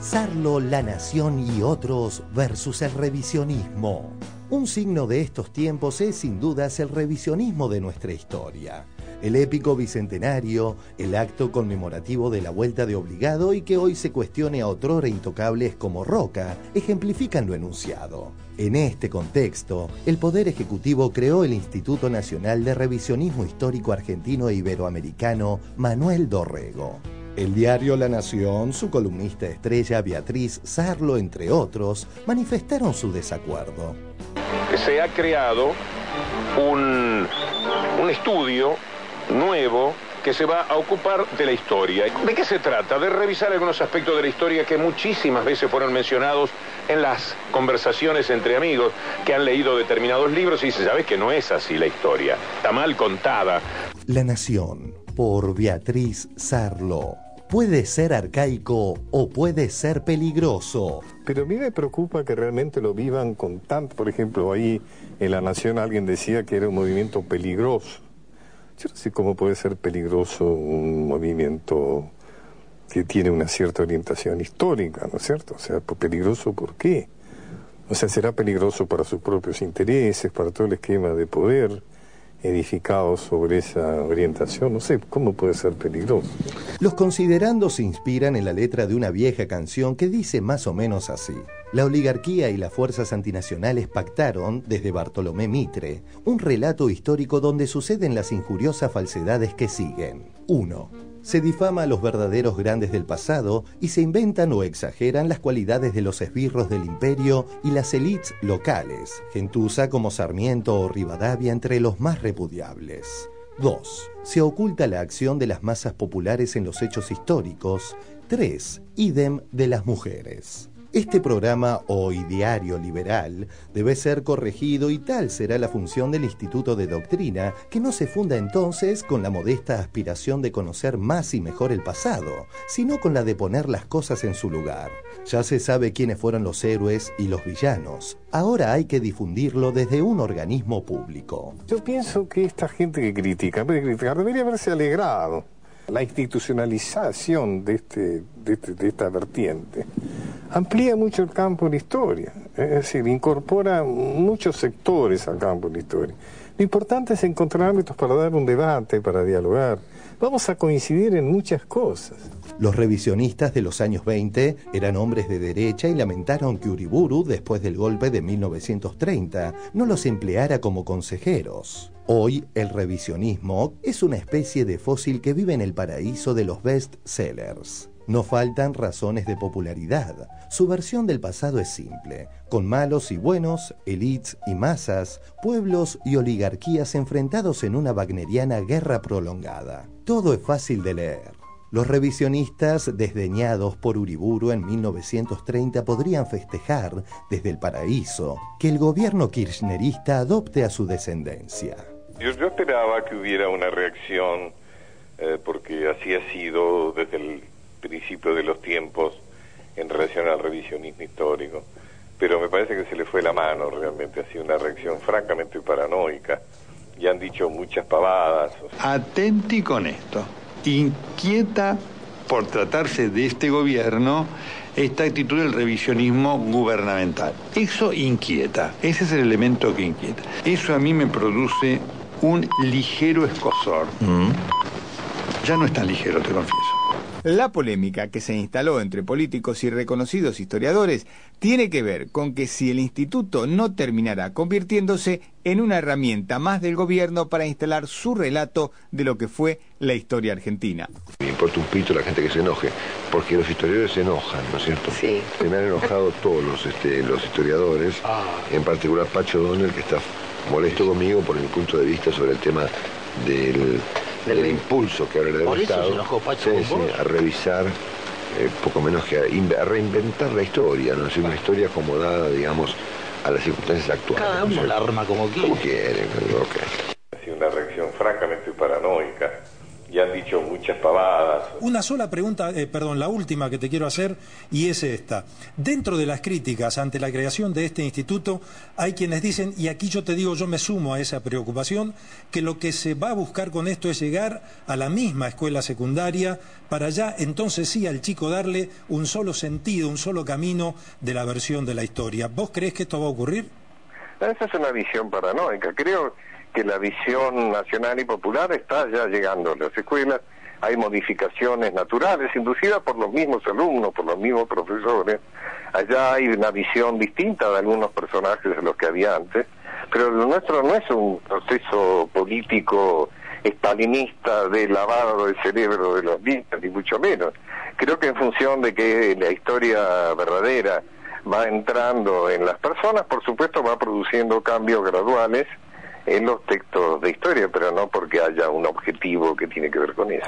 Sarlo, La Nación y otros versus el revisionismo. Un signo de estos tiempos es sin dudas el revisionismo de nuestra historia. El épico bicentenario, el acto conmemorativo de la vuelta de Obligado y que hoy se cuestione a otrora intocables como Roca, ejemplifican lo enunciado. En este contexto, el Poder Ejecutivo creó el Instituto Nacional de Revisionismo Histórico Argentino e Iberoamericano Manuel Dorrego. El diario La Nación, su columnista estrella Beatriz Sarlo, entre otros, manifestaron su desacuerdo. Se ha creado un estudio nuevo que se va a ocupar de la historia. ¿De qué se trata? De revisar algunos aspectos de la historia que muchísimas veces fueron mencionados en las conversaciones entre amigos que han leído determinados libros y dicen, ¿sabes que no es así la historia? Está mal contada. La Nación, por Beatriz Sarlo. Puede ser arcaico o puede ser peligroso. Pero a mí me preocupa que realmente lo vivan con tanto. Por ejemplo, ahí en La Nación alguien decía que era un movimiento peligroso. Yo no sé cómo puede ser peligroso un movimiento que tiene una cierta orientación histórica, ¿no es cierto? O sea, peligroso ¿por qué? O sea, será peligroso para sus propios intereses, para todo el esquema de poder edificado sobre esa orientación. No sé, ¿cómo puede ser peligroso? Los considerandos se inspiran en la letra de una vieja canción que dice más o menos así. La oligarquía y las fuerzas antinacionales pactaron, desde Bartolomé Mitre, un relato histórico donde suceden las injuriosas falsedades que siguen. 1. Se difama a los verdaderos grandes del pasado y se inventan o exageran las cualidades de los esbirros del imperio y las élites locales, gentuza como Sarmiento o Rivadavia entre los más repudiables. 2. Se oculta la acción de las masas populares en los hechos históricos. 3. Idem de las mujeres. Este programa o ideario liberal debe ser corregido y tal será la función del Instituto de Doctrina, que no se funda entonces con la modesta aspiración de conocer más y mejor el pasado, sino con la de poner las cosas en su lugar. Ya se sabe quiénes fueron los héroes y los villanos. Ahora hay que difundirlo desde un organismo público. Yo pienso que esta gente que critica, en vez de criticar, debería haberse alegrado. La institucionalización de esta vertiente amplía mucho el campo de la historia, es decir, incorpora muchos sectores al campo de la historia. Lo importante es encontrar ámbitos para dar un debate, para dialogar. Vamos a coincidir en muchas cosas. Los revisionistas de los años 20 eran hombres de derecha y lamentaron que Uriburu, después del golpe de 1930, no los empleara como consejeros. Hoy, el revisionismo es una especie de fósil que vive en el paraíso de los bestsellers. No faltan razones de popularidad. Su versión del pasado es simple. Con malos y buenos, élites y masas, pueblos y oligarquías enfrentados en una wagneriana guerra prolongada. Todo es fácil de leer. Los revisionistas, desdeñados por Uriburu en 1930, podrían festejar, desde el paraíso, que el gobierno kirchnerista adopte a su descendencia. Yo esperaba que hubiera una reacción, porque así ha sido desde el principio de los tiempos en relación al revisionismo histórico, pero me parece que se le fue la mano realmente, ha sido una reacción francamente paranoica, y han dicho muchas pavadas. Atenti con esto, inquieta por tratarse de este gobierno esta actitud del revisionismo gubernamental. Eso inquieta, ese es el elemento que inquieta. Eso a mí me produce un ligero escozor. Ya no es tan ligero, te confieso. La polémica que se instaló entre políticos y reconocidos historiadores tiene que ver con que si el instituto no terminará convirtiéndose en una herramienta más del gobierno para instalar su relato de lo que fue la historia argentina. Me importa un pito la gente que se enoje, porque los historiadores se enojan, ¿no es cierto? Sí. Se me han enojado todos los historiadores, en particular Pacho Donel, que está molesto conmigo por mi punto de vista sobre el tema del impulso que ahora le debe Estado a revisar, poco menos que a reinventar la historia, ¿no? Es decir, una historia acomodada, digamos, a las circunstancias actuales. Cada uno la arma como quiere. Como quiere, okay. Ha sido una reacción francamente paranoica, y han dicho muchas pavadas. Una sola pregunta, perdón, la última que te quiero hacer, y es esta. Dentro de las críticas ante la creación de este instituto, hay quienes dicen, y aquí yo te digo, yo me sumo a esa preocupación, que lo que se va a buscar con esto es llegar a la misma escuela secundaria, para ya entonces sí al chico darle un solo sentido, un solo camino de la versión de la historia. ¿Vos creés que esto va a ocurrir? Esa es una visión paranoica. Creo que la visión nacional y popular está ya llegando a las escuelas. Hay modificaciones naturales inducidas por los mismos alumnos, por los mismos profesores. Allá hay una visión distinta de algunos personajes de los que había antes, pero lo nuestro no es un proceso político estalinista de lavado del cerebro de los niños, ni mucho menos. Creo que en función de que la historia verdadera va entrando en las personas, por supuesto va produciendo cambios graduales en los textos de historia, pero no porque haya un objetivo que tiene que ver con eso.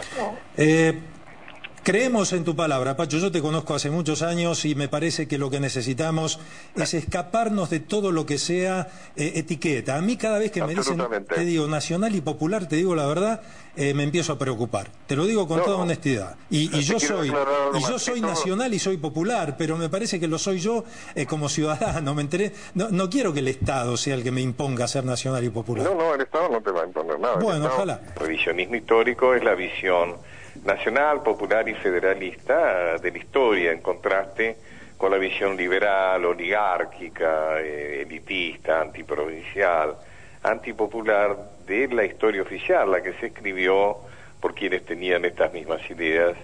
Creemos en tu palabra, Pacho. Yo te conozco hace muchos años y me parece que lo que necesitamos es escaparnos de todo lo que sea etiqueta. A mí cada vez que me dicen, te digo, nacional y popular, te digo la verdad, me empiezo a preocupar. Te lo digo con toda honestidad. Y yo soy nacional y soy popular, pero me parece que lo soy yo como ciudadano. ¿Me enteré? No quiero que el Estado sea el que me imponga ser nacional y popular. No, el Estado no te va a imponer nada. Bueno, ojalá. El revisionismo histórico es la visión nacional, popular y federalista de la historia, en contraste con la visión liberal, oligárquica, elitista, antiprovincial, antipopular de la historia oficial, la que se escribió por quienes tenían estas mismas ideas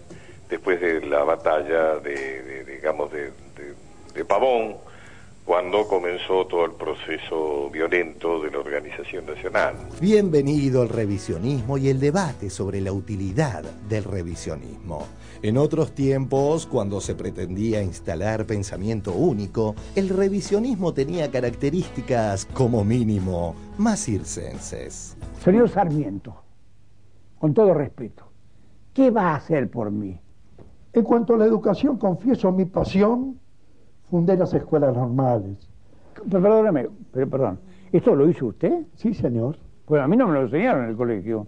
después de la batalla de Pavón, cuando comenzó todo el proceso violento de la organización nacional. Bienvenido al revisionismo y el debate sobre la utilidad del revisionismo. En otros tiempos, cuando se pretendía instalar pensamiento único, el revisionismo tenía características, como mínimo, más circenses. Señor Sarmiento, con todo respeto, ¿qué va a hacer por mí? En cuanto a la educación, confieso mi pasión. Fundé las escuelas normales. Perdóname, perdón, ¿esto lo hizo usted? Sí, señor. Pues a mí no me lo enseñaron en el colegio.